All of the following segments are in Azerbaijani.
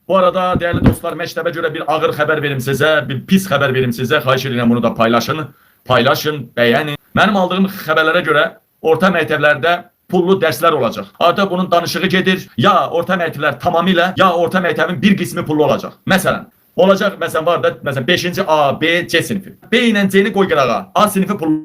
Bu arada değerli dostlar, məktəbə görə bir ağır xəbər verim sizə, bir pis xəbər verim sizə. Xahiş edirəm bunu da paylaşın. Paylaşın, bəyənin. Mənim aldığım xəbərlərə görə orta məktəblərdə pullu dərslər olacaq. Artıq bunun danışığı gedir. Ya orta məktəblər tamamilə, ya orta məktəbin bir qismi pullu olacaq. Məsələn, olacaq, məsələn var da, məsələn 5-ci A, B, C sinifi. B ilə C-ni qoy qırağa. A sinifi pullu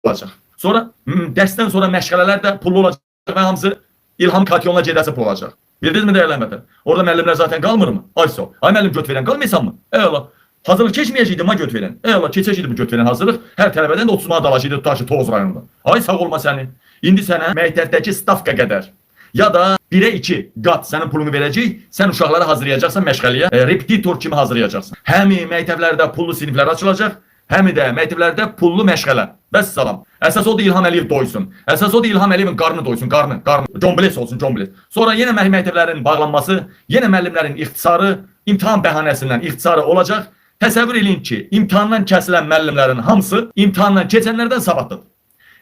olacaq. Sonra dərsdən sonra məşğələlər də pullu olacaq və hamısı İlham Katyonla gedəsi pul olacaq. Bildiniz mi değerli müəllimlər? Orada müəllimlər zaten qalmır mı? Ay sağ ol. Ay müəllim göt verən qalmayırsan mı? Eyvallah. Hazırlıq keçməyəcəkdim ha göt verən. Eyvallah, keçəcəkdim bu göt verən hazırlıq. Hər tələbədən də 30 manat alacaqdı tutaşı Tovuz rayonunda. Ay sağ olma səni. İndi sənə məktəbdəki stavka qədər ya da 1'e 2 qat sənin pulunu verəcək. Sən uşaqları hazırlayacaqsan məşğəliyə. Repetitor kimi hazırlayacaqsan. Həm məktəblərdə pullu siniflər açılacaq, həm də məktəblərdə pullu məşğələ. Vəssalam. Əsas odur İlham Əliyev doysun. Əsas odur İlham Əliyevin qarnı doysun, qarnı. Combles olsun, combles. Sonra yenə məktəblərin bağlanması, yenə müəllimlərin ixtisarı, imtahan bəhanəsindən ixtisarı olacaq. Təsəvvür edin ki, imtahandan kəsilən müəllimlərin hamısı imtahandan keçənlərdən savadlıdır.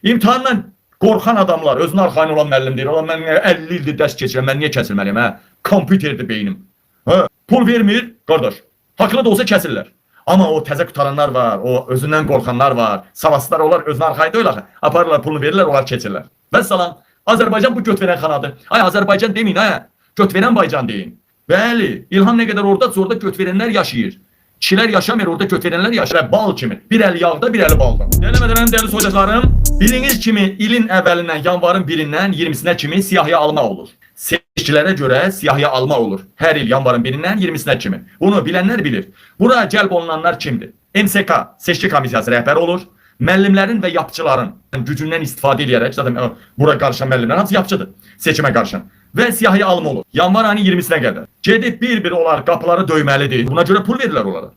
İmtahandan qorxan adamlar, özünə arxayın olan müəllim deyir. Olan mən 50 ildir dərs keçirəm, mən niyə kəsilməliyəm, hə? Kompüterdir beynim. Hə? Pul vermir, qardaş. Haqlı da olsa kəsirlər. Amma o təzə qutaranlar var, o özündən qorxanlar var, savadsızlar onlar özünə arxayında öyle aparırlar, pulunu verirlər, onlar keçirlər. Vəssalam, Azərbaycan bu göt verən xanadır. Ay Azərbaycan demeyin, hə? Göt verən Baycan deyin. Bəli, İlham nə qədər oradadsa orada göt verənlər yaşayır. Kişilər yaşamır, orada göt verənlər yaşayır. Bal kimi, bir əli yağda, bir əli balda. Dəyərli dəyərli soydaşlarım, bildiğiniz kimi ilin əvvəlindən, yanvarın 1-dən 20-sinə kimi siyahıya alma olur. Seçkilərə görə siyahıya alma olur. Hər il yanvarın 1-dən 20-sinə kimi. Bunu bilənlər bilir. Bura cəlb olunanlar kimdir? MSK, seçki komissiyası rəhbəri olur. Müəllimlərin və yapçıların gücündən istifadə edərək, zaten bura qarışan müəllimlər hamısı yapçıdır, seçimə qarışan. Və siyahıya alma olur. Yanvar ayının 20-sinə qədər. Gedib bir-bir olar qapıları döyməlidir. Buna görə pul verirlər onlara.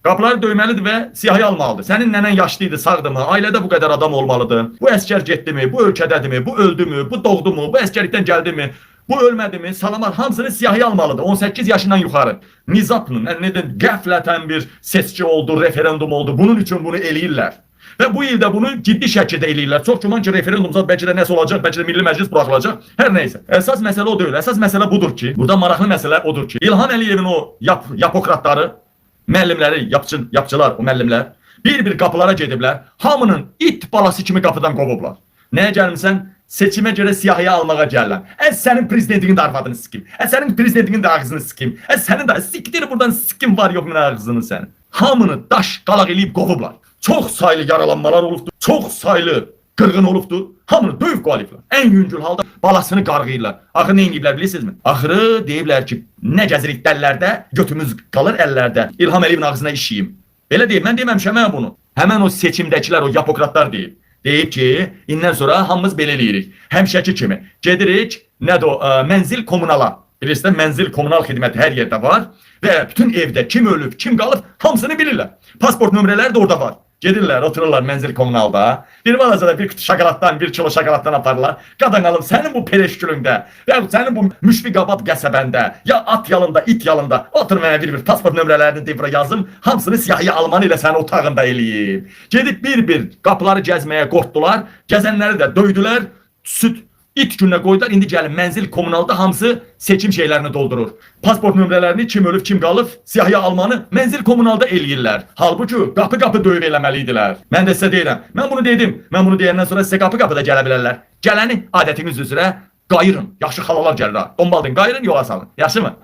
Qapıları döyməlidir və siyahıya almalıdır. Sənin nənən yaşlıydı, sağdı mı? Ailədə bu qədər adam olmalıdır. Bu əskər getdi mi? Bu ölkədədir mi? Bu öldü mü? Bu doğdu mu? Bu əskərlikdən gəldi mi? Bu ölmədi mi? Salamat hamısını siyahıya almalıdır. 18 yaşından yuxarı. Nizaplı, qəflətən bir seçki oldu, referendum oldu. Bunun üçün bunu eləyirlər. Və bu ildə bunu ciddi şəkildə eləyirlər. Çox güman ki, referendumda bəlkə də nəsə olacaq, bəlkə də Milli Məclis buraxılacaq. Hər nəysə. Əsas məsələ o deyil. Əsas məsələ budur ki, burada maraqlı məsələ odur ki, İlham Əliyevin o yapokratları, müəllimləri, yapçılar, o müəllimlər bir-bir qapılara gediblər. Hamının it balası kimi qapıdan qovublar. Nəyə gəlmirsən? Seçimə görə siyahıya almağa gəlirəm. Sənin prezidentinin də arvadını sikim. Sənin prezidentinin də ağzını sikim. Sənin də siktir buradan sikim var yox mənə ağzını sənin. Hamını daş qalaq eləyib qovublar. Çox saylı yaralanmalar olubdu. Çox saylı qırğın olubdu. Hamını döyüb qaliblər. Ən yüngül halda balasını qarğıyırlar. Axı nə ediblər bilirsinizmi? Axırı deyiblər ki, nə gəzirik dəllərdə, götümüz qalır əllərdə. İlham Əliyevin ağzına işiyim. Belə deyib, mən deməmişəm mən bunu. Həmən o seçimdəkilər, o yapokratlar deyib. Deyib ki, indən sonra hamımız belə eləyirik. Həmişəki kimi. Gedirik, nədir o, mənzil kommunala. Bilirsiniz, mənzil kommunal xidməti hər yerdə var. Və bütün evdə kim ölüb, kim qalıb, hamısını bilirlər. Pasport nömrələri də orada var. Gedirlər, otururlar mənzil kommunalda. Bir balacada bir kutu şokoladdan, bir kilo şokoladdan aparırlar. Qadan alıb, sənin bu pereşkülündə, və sənin bu müşfiqabad qəsəbəndə, ya at yalında, it yalında, otur mənə bir pasport nömrələrini deyib yazım, hamısını siyahıya almanı ilə sənin otağında eləyib. Gedib bir-bir qapıları gəzməyə qorxdular, gəzənləri də döydülər, süt, İt gününə qoydular, indi gəlin mənzil kommunalda hamısı seçim şeylərini doldurur. Pasport nömrələrini kim ölüb, kim qalıb, siyahıya almanı mənzil kommunalda eləyirlər. Halbuki qapı-qapı döyüb eləməliydilər. Mən də sizə deyirəm, mən bunu dedim. Mən bunu deyəndən sonra sizə qapı-qapı da gələ bilərlər. Gələni adətiniz üzrə qayırın. Yaxşı xalalar gəlir ha. Dombaldın, qayırın, yola salın. Yaxşı mı?